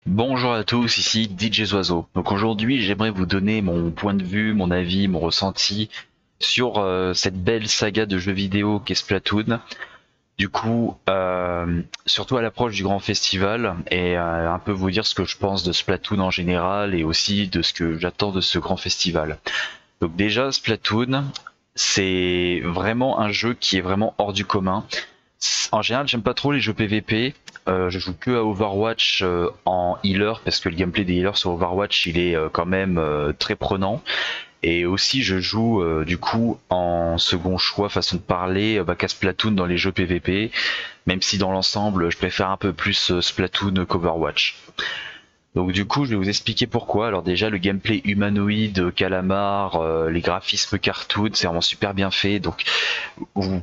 Bonjour à tous, ici DJ Oiseau. Donc aujourd'hui, j'aimerais vous donner mon point de vue, mon avis, mon ressenti sur cette belle saga de jeux vidéo qu'est Splatoon. Du coup, surtout à l'approche du grand festival et un peu vous dire ce que je pense de Splatoon en général et aussi de ce que j'attends de ce grand festival. Donc déjà, Splatoon, c'est vraiment un jeu qui est vraiment hors du commun. En général, j'aime pas trop les jeux PVP. Je joue que à Overwatch en healer parce que le gameplay des healers sur Overwatch il est quand même très prenant. Et aussi je joue du coup en second choix façon de parler qu'à Splatoon dans les jeux PVP, même si dans l'ensemble je préfère un peu plus Splatoon qu'Overwatch. Donc du coup, je vais vous expliquer pourquoi. Alors déjà, le gameplay humanoïde, calamar, les graphismes cartoon, c'est vraiment super bien fait. Donc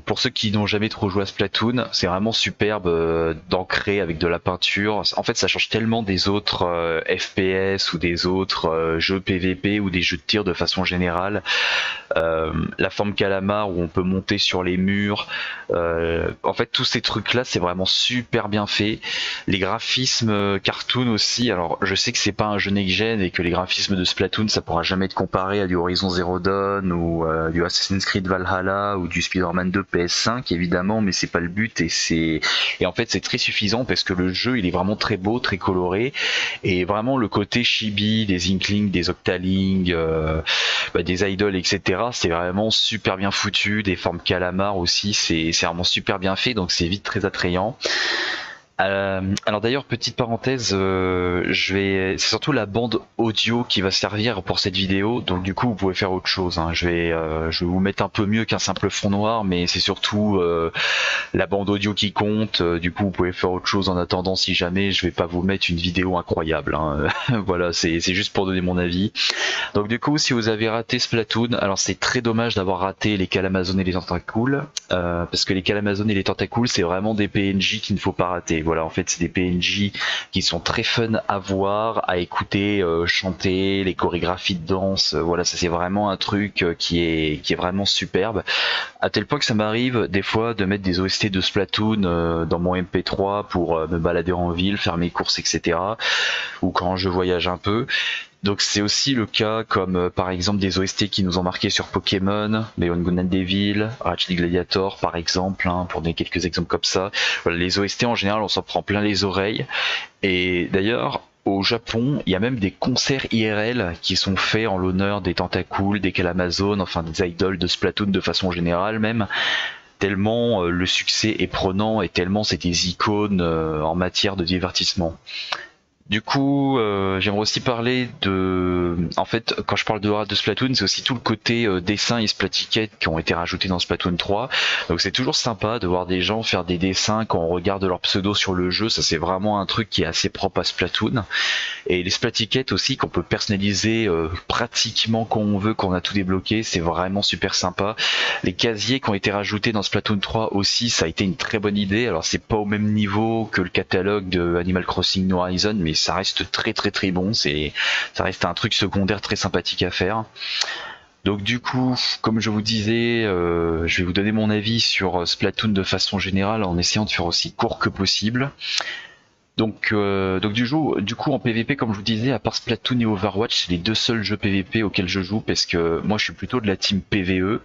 pour ceux qui n'ont jamais trop joué à Splatoon, c'est vraiment superbe d'ancrer avec de la peinture. En fait, ça change tellement des autres FPS ou des autres jeux PVP ou des jeux de tir de façon générale. La forme calamar où on peut monter sur les murs. En fait, tous ces trucs-là, c'est vraiment super bien fait. Les graphismes cartoon aussi. Alors, je sais que c'est pas un jeu next-gen et que les graphismes de Splatoon, ça pourra jamais être comparé à du Horizon Zero Dawn ou du Assassin's Creed Valhalla ou du Spider-Man 2 PS5 évidemment, mais c'est pas le but et en fait c'est très suffisant parce que le jeu il est vraiment très beau, très coloré et vraiment le côté chibi des Inklings, des Octalings, des idoles, etc. C'est vraiment super bien foutu, des formes calamar aussi, c'est vraiment super bien fait, donc c'est vite très attrayant. Alors d'ailleurs, petite parenthèse, c'est surtout la bande audio qui va servir pour cette vidéo, donc du coup vous pouvez faire autre chose, hein. Je vais vous mettre un peu mieux qu'un simple fond noir, mais c'est surtout la bande audio qui compte. Du coup, vous pouvez faire autre chose en attendant si jamais je vais pas vous mettre une vidéo incroyable, hein. Voilà, c'est juste pour donner mon avis. Donc du coup, si vous avez raté Splatoon, alors c'est très dommage d'avoir raté les Calamazones et les Tentacules, parce que les Calamazones et les Tentacules, c'est vraiment des PNJ qu'il ne faut pas rater. Voilà, en fait, c'est des PNJ qui sont très fun à voir, à écouter, chanter, les chorégraphies de danse. Voilà, ça c'est vraiment un truc qui est vraiment superbe. À tel point que ça m'arrive des fois de mettre des OST de Splatoon dans mon MP3 pour me balader en ville, faire mes courses, etc. Ou quand je voyage un peu. Donc c'est aussi le cas comme par exemple des OST qui nous ont marqué sur Pokémon, Beyond Good and Devil, Ratchet Gladiator par exemple, hein, pour donner quelques exemples comme ça. Voilà, les OST en général on s'en prend plein les oreilles. Et d'ailleurs au Japon, il y a même des concerts IRL qui sont faits en l'honneur des Tentacules, des Calamazones, enfin des idoles de Splatoon de façon générale même, tellement le succès est prenant et tellement c'est des icônes en matière de divertissement. Du coup, j'aimerais aussi parler de... En fait, quand je parle de Splatoon, c'est aussi tout le côté dessin et splatiquette qui ont été rajoutés dans Splatoon 3. Donc c'est toujours sympa de voir des gens faire des dessins quand on regarde leur pseudo sur le jeu. Ça, c'est vraiment un truc qui est assez propre à Splatoon. Et les splatiquettes aussi qu'on peut personnaliser pratiquement quand on veut, quand on a tout débloqué. C'est vraiment super sympa. Les casiers qui ont été rajoutés dans Splatoon 3 aussi, ça a été une très bonne idée. Alors c'est pas au même niveau que le catalogue de Animal Crossing New Horizon, mais ça reste très très très bon. Ça reste un truc secondaire très sympathique à faire. Donc du coup, comme je vous disais, je vais vous donner mon avis sur Splatoon de façon générale en essayant de faire aussi court que possible. Donc du coup en PVP, comme je vous disais, à part Splatoon et Overwatch, c'est les deux seuls jeux PVP auxquels je joue parce que moi je suis plutôt de la team PVE.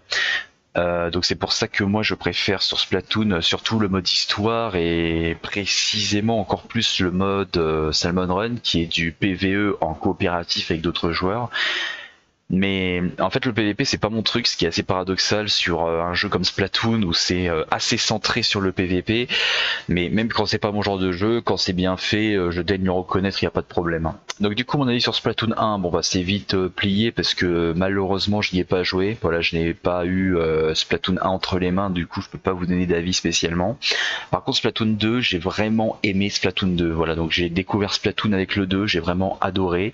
Donc c'est pour ça que moi je préfère sur Splatoon surtout le mode histoire et précisément encore plus le mode Salmon Run qui est du PVE en coopératif avec d'autres joueurs. Mais en fait le PVP c'est pas mon truc, ce qui est assez paradoxal sur un jeu comme Splatoon où c'est assez centré sur le PVP, mais même quand c'est pas mon genre de jeu, quand c'est bien fait, je daigne le reconnaître, il n'y a pas de problème. Donc du coup mon avis sur Splatoon 1, bon bah c'est vite plié parce que malheureusement je n'y ai pas joué, voilà je n'ai pas eu Splatoon 1 entre les mains, du coup je peux pas vous donner d'avis spécialement. Par contre Splatoon 2, j'ai vraiment aimé Splatoon 2, voilà donc j'ai découvert Splatoon avec le 2, j'ai vraiment adoré.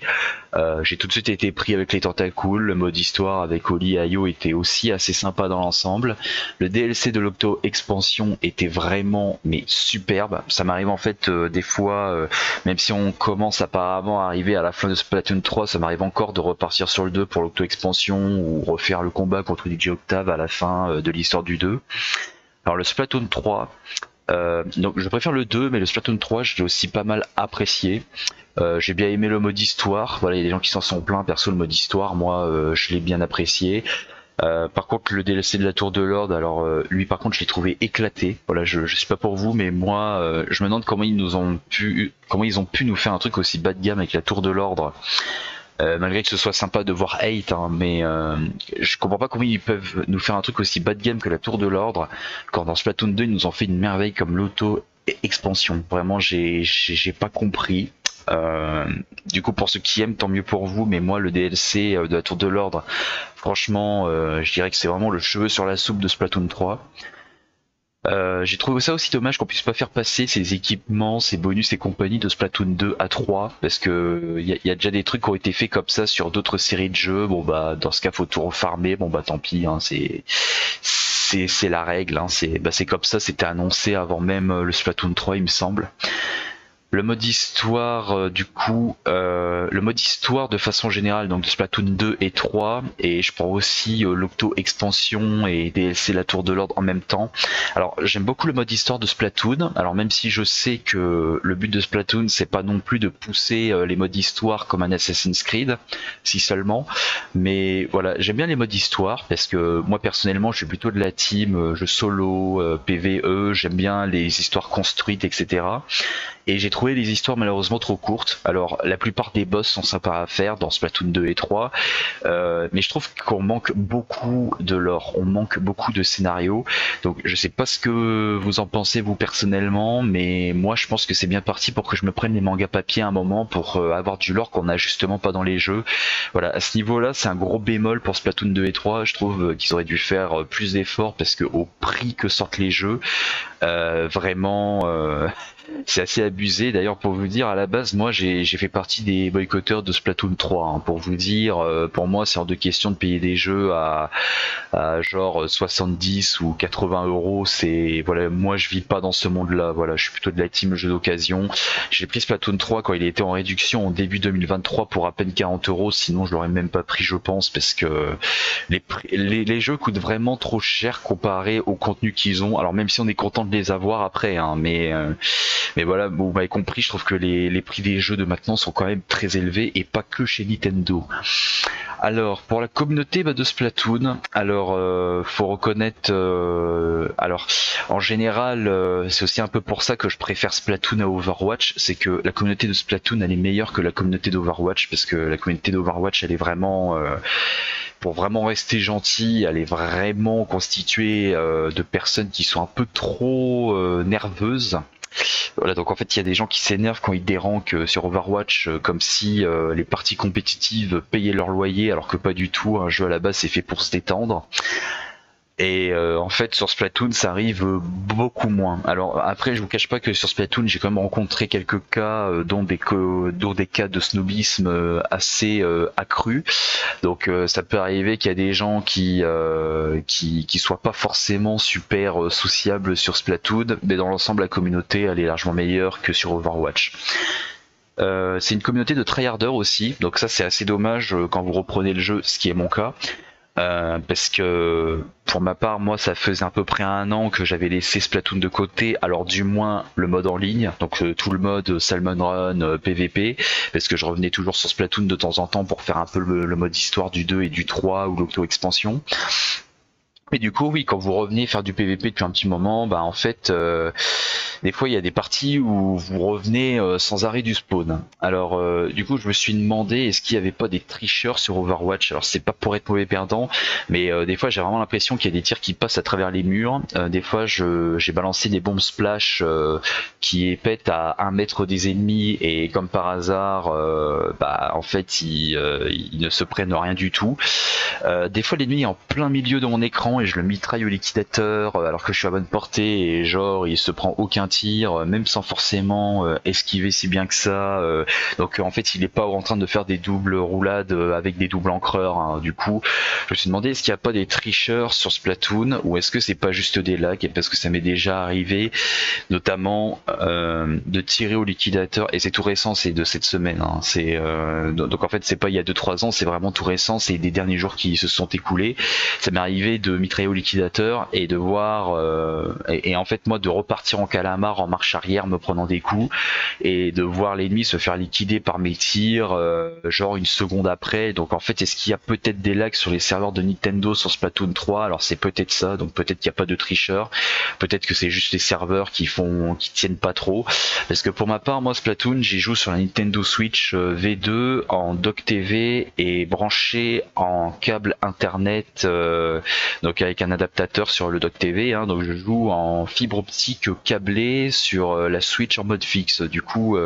J'ai tout de suite été pris avec les tentacules, le mode histoire avec Oli et Io était aussi assez sympa dans l'ensemble. Le DLC de l'Octo Expansion était vraiment mais superbe. Ça m'arrive en fait des fois, même si on commence apparemment à arriver à la fin de Splatoon 3, ça m'arrive encore de repartir sur le 2 pour l'Octo Expansion ou refaire le combat contre DJ Octave à la fin de l'histoire du 2. Alors le Splatoon 3, donc je préfère le 2, mais le Splatoon 3, je l'ai aussi pas mal apprécié. J'ai bien aimé le mode histoire. Voilà, il y a des gens qui s'en sont plaints. Perso, le mode histoire, moi, je l'ai bien apprécié. Par contre, le DLC de la Tour de Lord, alors lui, par contre, je l'ai trouvé éclaté. Voilà, je sais pas pour vous, mais moi, je me demande comment ils ont pu nous faire un truc aussi bas de gamme avec la Tour de l'Ordre. Malgré que ce soit sympa de voir hate, hein, mais je comprends pas comment ils peuvent nous faire un truc aussi bas de gamme que la Tour de l'Ordre, quand dans Splatoon 2 ils nous ont fait une merveille comme l'auto-expansion. Vraiment, j'ai pas compris. Du coup, pour ceux qui aiment, tant mieux pour vous, mais moi, le DLC de la Tour de l'Ordre, franchement, je dirais que c'est vraiment le cheveu sur la soupe de Splatoon 3. J'ai trouvé ça aussi dommage qu'on puisse pas faire passer ces équipements, ces bonus et compagnie de Splatoon 2 à 3, parce que y a déjà des trucs qui ont été faits comme ça sur d'autres séries de jeux. Bon bah dans ce cas faut tout refarmer, bon bah tant pis, hein, c'est la règle, hein, c'est comme ça, c'était annoncé avant même le Splatoon 3 il me semble. Le mode histoire, le mode histoire de façon générale, donc de Splatoon 2 et 3, et je prends aussi l'Octo expansion et DLC La Tour de l'Ordre en même temps. Alors j'aime beaucoup le mode histoire de Splatoon, alors même si je sais que le but de Splatoon c'est pas non plus de pousser les modes histoire comme un Assassin's Creed, si seulement, mais voilà, j'aime bien les modes histoire parce que moi personnellement je suis plutôt de la team jeu solo, PVE, j'aime bien les histoires construites, etc. Et j'ai trouvé les histoires malheureusement trop courtes. Alors la plupart des boss sont sympas à faire dans Splatoon 2 et 3, mais je trouve qu'on manque beaucoup de lore, on manque beaucoup de scénarios. Donc je sais pas ce que vous en pensez vous personnellement, mais moi je pense que c'est bien parti pour que je me prenne les mangas papier à un moment pour avoir du lore qu'on a justement pas dans les jeux. Voilà, à ce niveau-là c'est un gros bémol pour Splatoon 2 et 3. Je trouve qu'ils auraient dû faire plus d'efforts parce que au prix que sortent les jeux, vraiment c'est assez abusé. D'ailleurs, pour vous dire, à la base, moi, j'ai fait partie des boycotteurs de Splatoon 3. Hein. Pour vous dire, pour moi, c'est hors de question de payer des jeux à genre 70 ou 80 euros. C'est voilà, moi, je vis pas dans ce monde-là. Voilà, je suis plutôt de la team jeu d'occasion. J'ai pris Splatoon 3 quand il était en réduction en début 2023 pour à peine 40 euros. Sinon, je l'aurais même pas pris, je pense, parce que les jeux coûtent vraiment trop cher comparé au contenu qu'ils ont. Alors même si on est content de les avoir après, hein, mais voilà, vous m'avez compris, je trouve que les prix des jeux de maintenant sont quand même très élevés et pas que chez Nintendo. Alors pour la communauté de Splatoon, alors faut reconnaître, alors en général c'est aussi un peu pour ça que je préfère Splatoon à Overwatch, c'est que la communauté de Splatoon elle est meilleure que la communauté d'Overwatch parce que la communauté d'Overwatch elle est vraiment pour vraiment rester gentil, elle est vraiment constituée de personnes qui sont un peu trop nerveuses. Voilà, donc en fait il y a des gens qui s'énervent quand ils dérankent sur Overwatch comme si les parties compétitives payaient leur loyer alors que pas du tout, un jeu à la base c'est fait pour se détendre. Et en fait sur Splatoon ça arrive beaucoup moins. Alors après je vous cache pas que sur Splatoon j'ai quand même rencontré quelques cas dont des cas de snobisme assez accrus. Donc ça peut arriver qu'il y a des gens qui soient pas forcément super sociables sur Splatoon, mais dans l'ensemble la communauté elle est largement meilleure que sur Overwatch. C'est une communauté de tryharders aussi, donc ça c'est assez dommage quand vous reprenez le jeu, ce qui est mon cas. Parce que pour ma part moi ça faisait à peu près 1 an que j'avais laissé Splatoon de côté, alors du moins le mode en ligne, donc tout le mode Salmon Run, PVP, parce que je revenais toujours sur Splatoon de temps en temps pour faire un peu le mode histoire du 2 et du 3 ou l'Octo expansion. Et du coup oui, quand vous revenez faire du PVP depuis un petit moment, bah en fait des fois il y a des parties où vous revenez sans arrêt du spawn. Alors du coup je me suis demandé est-ce qu'il n'y avait pas des tricheurs sur Overwatch. Alors c'est pas pour être mauvais perdant, mais des fois j'ai vraiment l'impression qu'il y a des tirs qui passent à travers les murs. Des fois j'ai balancé des bombes splash qui pètent à 1 mètre des ennemis et comme par hasard bah en fait ils ne se prennent rien du tout. Des fois l'ennemi est en plein milieu de mon écran et je le mitraille au liquidateur alors que je suis à bonne portée et genre il se prend aucun tir, même sans forcément esquiver si bien que ça. Donc en fait il est pas en train de faire des doubles roulades avec des doubles encreurs. Hein. Du coup je me suis demandé est-ce qu'il n'y a pas des tricheurs sur Splatoon ou est-ce que c'est pas juste des lags, parce que ça m'est déjà arrivé notamment de tirer au liquidateur et c'est tout récent, c'est de cette semaine. Hein. C'est donc en fait c'est pas il y a 2-3 ans, c'est vraiment tout récent, c'est des derniers jours qui se sont écoulés. Ça m'est arrivé de mitrailler au liquidateur et de voir et en fait moi de repartir en calamar en marche arrière me prenant des coups et de voir l'ennemi se faire liquider par mes tirs genre une seconde après. Donc en fait est-ce qu'il y a peut-être des lags sur les serveurs de Nintendo sur Splatoon 3? Alors c'est peut-être ça, donc peut-être qu'il n'y a pas de tricheurs, peut-être que c'est juste les serveurs qui tiennent pas trop, parce que pour ma part moi Splatoon j'y joue sur la Nintendo Switch V2 en dock TV et branché en câble internet donc avec un adaptateur sur le dock TV hein, donc je joue en fibre optique câblée sur la Switch en mode fixe. Du coup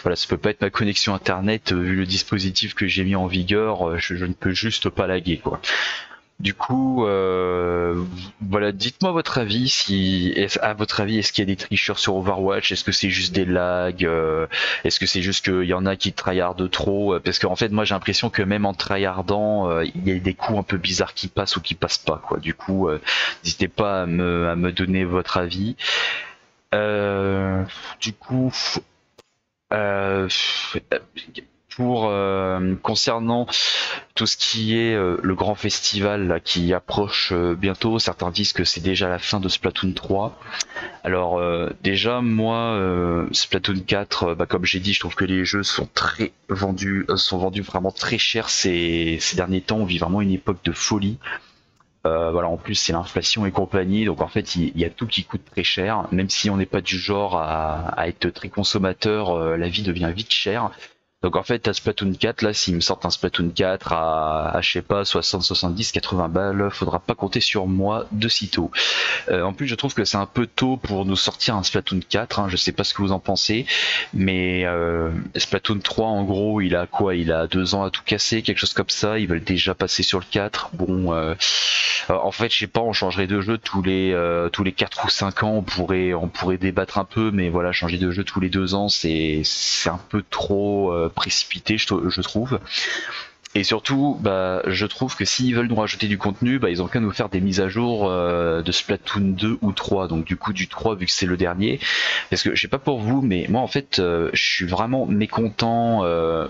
voilà, ça peut pas être ma connexion internet vu le dispositif que j'ai mis en vigueur, je ne peux juste pas laguer quoi. Du coup, voilà, dites-moi votre avis. À votre avis, est-ce qu'il y a des tricheurs sur Overwatch? Est-ce que c'est juste des lags? Est-ce que c'est juste qu'il y en a qui tryhardent trop? Parce qu'en fait, moi, j'ai l'impression que même en tryhardant, il y a des coups un peu bizarres qui passent ou qui passent pas, quoi. Du coup, n'hésitez pas à me donner votre avis. Du coup, euh, pour concernant tout ce qui est le grand festival là, qui approche bientôt, certains disent que c'est déjà la fin de Splatoon 3. Alors déjà moi Splatoon 4 comme j'ai dit, je trouve que les jeux sont sont vendus vraiment très cher ces derniers temps. On vit vraiment une époque de folie. Voilà, en plus c'est l'inflation et compagnie, donc en fait il y a tout qui coûte très cher. Même si on n'est pas du genre à être très consommateur, la vie devient vite chère. Donc en fait à Splatoon 4 là, s'ils me sortent un Splatoon 4 à je sais pas 60, 70, 80 balles, faudra pas compter sur moi de sitôt. En plus je trouve que c'est un peu tôt pour nous sortir un Splatoon 4, hein, je sais pas ce que vous en pensez, mais Splatoon 3 en gros il a quoi? Il a 2 ans à tout casser, quelque chose comme ça, ils veulent déjà passer sur le 4. Bon en fait je sais pas, on changerait de jeu tous les 4 ou 5 ans, on pourrait débattre un peu, mais voilà, changer de jeu tous les 2 ans c'est un peu trop précipité je trouve. Et surtout je trouve que s'ils veulent nous rajouter du contenu, ils ont qu'à nous faire des mises à jour de Splatoon 2 ou 3, donc du coup du 3 vu que c'est le dernier, parce que je sais pas pour vous mais moi en fait je suis vraiment mécontent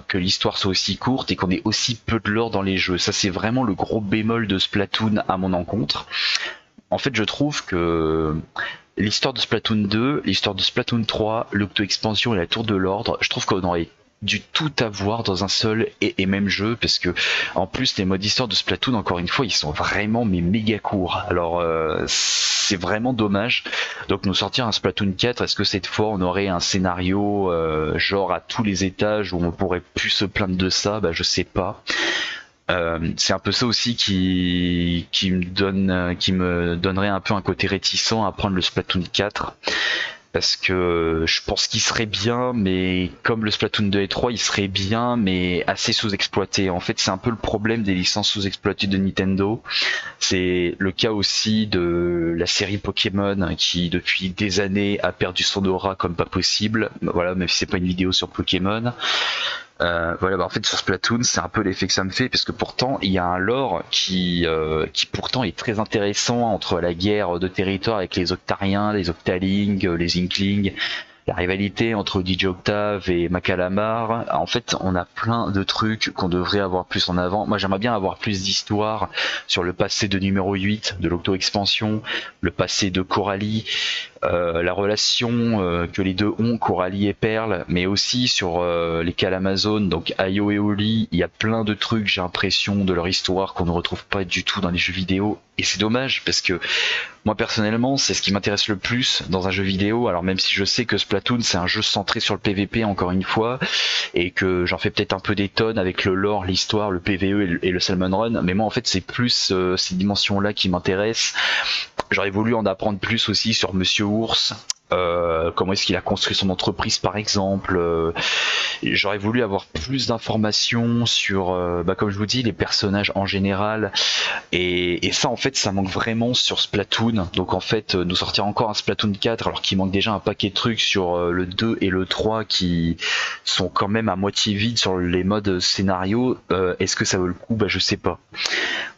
que l'histoire soit aussi courte et qu'on ait aussi peu de lore dans les jeux. Ça c'est vraiment le gros bémol de Splatoon à mon encontre. En fait je trouve que l'histoire de Splatoon 2, l'histoire de Splatoon 3, l'Octo-expansion et la Tour de l'Ordre, je trouve qu'on aurait dû tout avoir dans un seul et même jeu, parce que en plus les modes histoire de Splatoon, encore une fois, ils sont vraiment méga courts. Alors c'est vraiment dommage. Donc nous sortir un Splatoon 4, est-ce que cette fois on aurait un scénario genre à tous les étages où on pourrait plus se plaindre de ça? Je sais pas. C'est un peu ça aussi qui me donnerait un peu un côté réticent à prendre le Splatoon 4, parce que je pense qu'il serait bien, mais comme le Splatoon 2 et 3, il serait bien, mais assez sous-exploité. En fait, c'est un peu le problème des licences sous-exploitées de Nintendo. C'est le cas aussi de la série Pokémon, qui depuis des années a perdu son aura comme pas possible. Voilà, même si c'est pas une vidéo sur Pokémon. Voilà, en fait sur Splatoon c'est un peu l'effet que ça me fait, parce que pourtant il y a un lore qui pourtant est très intéressant entre la guerre de territoire avec les Octariens, les Octalings, les Inklings, la rivalité entre DJ Octave et Macalamar. En fait on a plein de trucs qu'on devrait avoir plus en avant. Moi j'aimerais bien avoir plus d'histoire sur le passé de numéro 8 de l'Octo-expansion, le passé de Coralie, la relation que les deux ont, Coralie et Perle, mais aussi sur les Calamazones, donc Ayo et Oli. Il y a plein de trucs, j'ai l'impression, de leur histoire qu'on ne retrouve pas du tout dans les jeux vidéo, et c'est dommage parce que moi personnellement c'est ce qui m'intéresse le plus dans un jeu vidéo. Alors même si je sais que Splatoon c'est un jeu centré sur le PVP encore une fois, et que j'en fais peut-être un peu des tonnes avec le lore, l'histoire, le PVE et le Salmon Run, mais moi en fait c'est plus ces dimensions là qui m'intéressent. J'aurais voulu en apprendre plus aussi sur Monsieur Ours, comment est-ce qu'il a construit son entreprise par exemple. J'aurais voulu avoir plus d'informations sur, comme je vous dis, les personnages en général, et ça en fait ça manque vraiment sur Splatoon. Donc en fait nous sortir encore un Splatoon 4 alors qu'il manque déjà un paquet de trucs sur le 2 et le 3 qui sont quand même à moitié vides sur les modes scénario. Est-ce que ça vaut le coup? Je sais pas.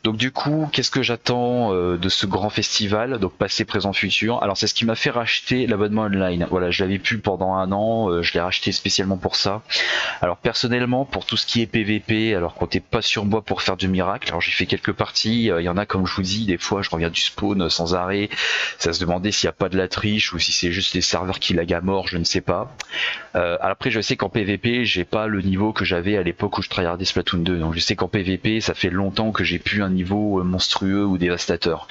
Donc du coup, qu'est-ce que j'attends de ce grand festival, donc passé, présent, futur? Alors c'est ce qui m'a fait racheter la boîte abonnement online. Voilà, je l'avais plus pendant un an, je l'ai racheté spécialement pour ça. Alors personnellement, pour tout ce qui est PVP, alors comptez pas sur moi pour faire de miracles. Alors j'ai fait quelques parties, il y en a comme je vous dis, des fois je reviens du spawn sans arrêt, ça se demandait s'il n'y a pas de la triche ou si c'est juste les serveurs qui lag à mort, je ne sais pas. Après je sais qu'en PVP, j'ai pas le niveau que j'avais à l'époque où je tryhardais Splatoon 2, donc je sais qu'en PVP, ça fait longtemps que j'ai plus un niveau monstrueux ou dévastateur.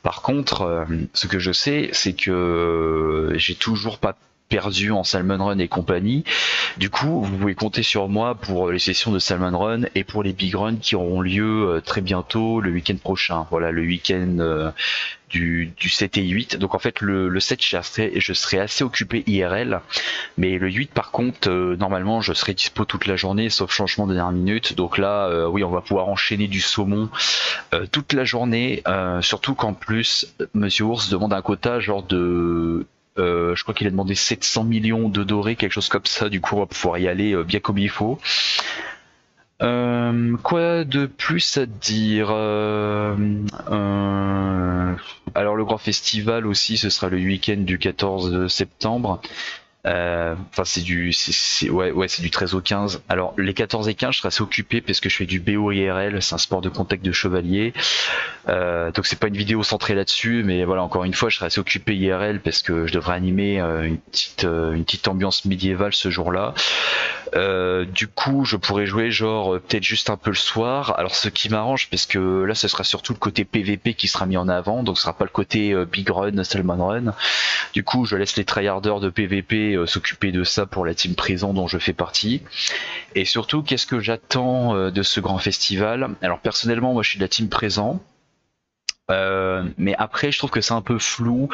Par contre, ce que je sais, c'est que j'ai toujours pas perdu en Salmon Run et compagnie. Du coup, vous pouvez compter sur moi pour les sessions de Salmon Run et pour les Big Runs qui auront lieu très bientôt, le week-end prochain. Voilà, le week-end du 7 et 8. Donc en fait, le 7, je serai assez occupé IRL, mais le 8, par contre, normalement, je serai dispo toute la journée, sauf changement de dernière minute. Donc là, oui, on va pouvoir enchaîner du saumon toute la journée, surtout qu'en plus, Monsieur Ours demande un quota genre de je crois qu'il a demandé 700 millions de dorés, quelque chose comme ça. Du coup, on va pouvoir y aller bien comme il faut. Quoi de plus à dire alors le grand festival aussi, ce sera le week-end du 14 septembre. Enfin c'est du 13 au 15. Alors les 14 et 15 je serai assez occupé parce que je fais du BO IRL, c'est un sport de contact de chevalier. Donc c'est pas une vidéo centrée là-dessus, mais voilà, encore une fois je serai assez occupé IRL parce que je devrais animer une petite ambiance médiévale ce jour-là. Du coup je pourrais jouer genre peut-être juste un peu le soir. Alors ce qui m'arrange parce que là ce sera surtout le côté PVP qui sera mis en avant, donc ce sera pas le côté Big Run, Salmon Run. Du coup je laisse les tryharders de PVP s'occuper de ça pour la team présent dont je fais partie. Et surtout, qu'est-ce que j'attends de ce grand festival? Alors personnellement, moi je suis de la team présent, mais après je trouve que c'est un peu flou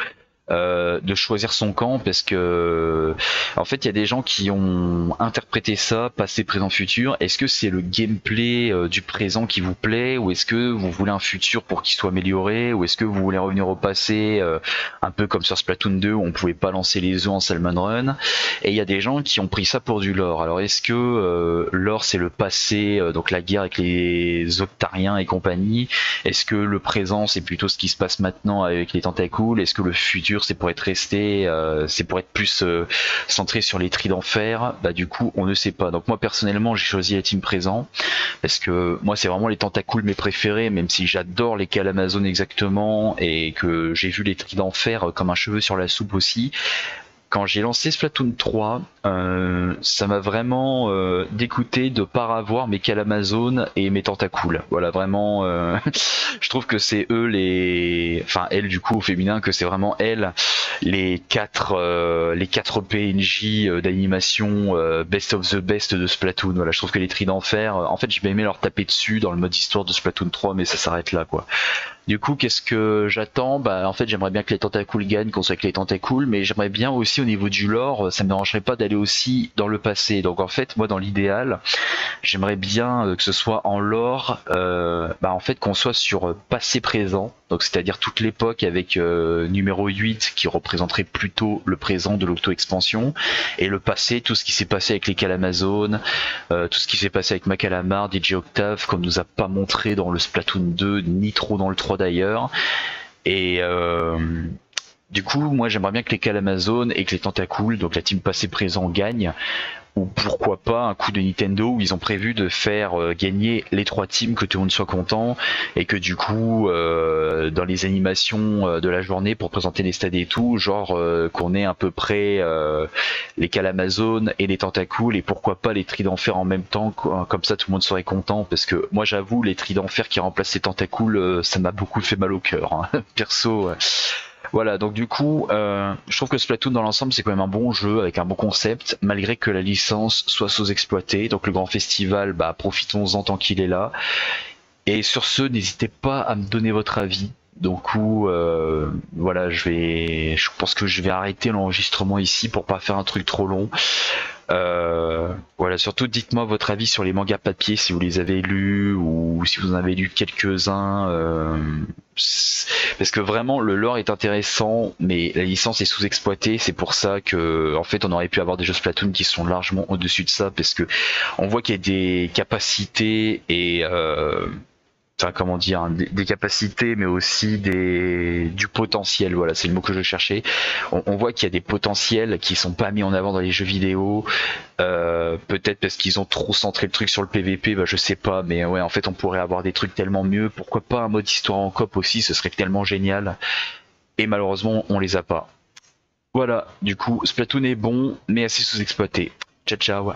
de choisir son camp parce que en fait il y a des gens qui ont interprété ça passé, présent, futur. Est-ce que c'est le gameplay du présent qui vous plaît, ou est-ce que vous voulez un futur pour qu'il soit amélioré, ou est-ce que vous voulez revenir au passé un peu comme sur Splatoon 2 où on pouvait pas lancer les œufs en Salmon Run? Et il y a des gens qui ont pris ça pour du lore. Alors est-ce que lore c'est le passé, donc la guerre avec les Octariens et compagnie? Est-ce que le présent c'est plutôt ce qui se passe maintenant avec les tentacules? Est-ce que le futur c'est pour être resté, c'est pour être plus centré sur les tris d'enfer? Bah du coup on ne sait pas. Donc moi personnellement j'ai choisi la team présent parce que moi c'est vraiment les tentacules mes préférés, même si j'adore les calamazones exactement et que j'ai vu les tris d'enfer comme un cheveu sur la soupe aussi. Quand j'ai lancé Splatoon 3, ça m'a vraiment dégoûté de pas avoir mes calamazones et mes tentacules. Voilà, vraiment, je trouve que c'est eux enfin elles du coup au féminin, que c'est vraiment elles les quatre PNJ d'animation best of the best de Splatoon. Voilà, je trouve que les tris d'enfer, en fait, j'ai bien aimé leur taper dessus dans le mode histoire de Splatoon 3, mais ça s'arrête là, quoi. Du coup, qu'est-ce que j'attends? Bah, en fait, j'aimerais bien que les tentacules gagnent, qu'on soit avec les tentacules, mais j'aimerais bien aussi au niveau du lore, ça me dérangerait pas d'aller aussi dans le passé. Donc en fait, moi, dans l'idéal, j'aimerais bien que ce soit en lore, en fait, qu'on soit sur passé-présent. Donc c'est-à-dire toute l'époque avec numéro 8 qui représenterait plutôt le présent de l'auto-expansion, et le passé, tout ce qui s'est passé avec les calamazones, tout ce qui s'est passé avec Macalamar, DJ Octave, qu'on nous a pas montré dans le Splatoon 2, ni trop dans le 3 d'ailleurs. Et du coup, moi j'aimerais bien que les calamazones et que les tentacules, donc la team passé-présent, gagnent. Ou pourquoi pas un coup de Nintendo où ils ont prévu de faire gagner les trois teams, que tout le monde soit content, et que du coup dans les animations de la journée pour présenter les stades et tout, genre qu'on ait à peu près les calamazones et les tentacules, et pourquoi pas les tris d'enfer en même temps, comme ça tout le monde serait content, parce que moi j'avoue les tris d'enfer qui remplacent les tentacules, ça m'a beaucoup fait mal au cœur, hein. Perso. Voilà, donc du coup, je trouve que Splatoon dans l'ensemble c'est quand même un bon jeu avec un bon concept, malgré que la licence soit sous-exploitée. Donc le grand festival, profitons-en tant qu'il est là. Et sur ce, n'hésitez pas à me donner votre avis. Donc voilà, je pense que je vais arrêter l'enregistrement ici pour pas faire un truc trop long. Voilà, surtout dites-moi votre avis sur les mangas papier, si vous les avez lus ou si vous en avez lu quelques-uns, parce que vraiment le lore est intéressant, mais la licence est sous-exploitée. C'est pour ça que en fait on aurait pu avoir des jeux Splatoon qui sont largement au-dessus de ça, parce que on voit qu'il y a des capacités et enfin, comment dire, hein, des capacités, mais aussi du potentiel. Voilà, c'est le mot que je cherchais. On voit qu'il y a des potentiels qui sont pas mis en avant dans les jeux vidéo. Peut-être parce qu'ils ont trop centré le truc sur le PVP, bah je sais pas, mais ouais, en fait, on pourrait avoir des trucs tellement mieux. Pourquoi pas un mode histoire en coop aussi, ce serait tellement génial. Et malheureusement, on les a pas. Voilà, du coup, Splatoon est bon, mais assez sous-exploité. Ciao ciao.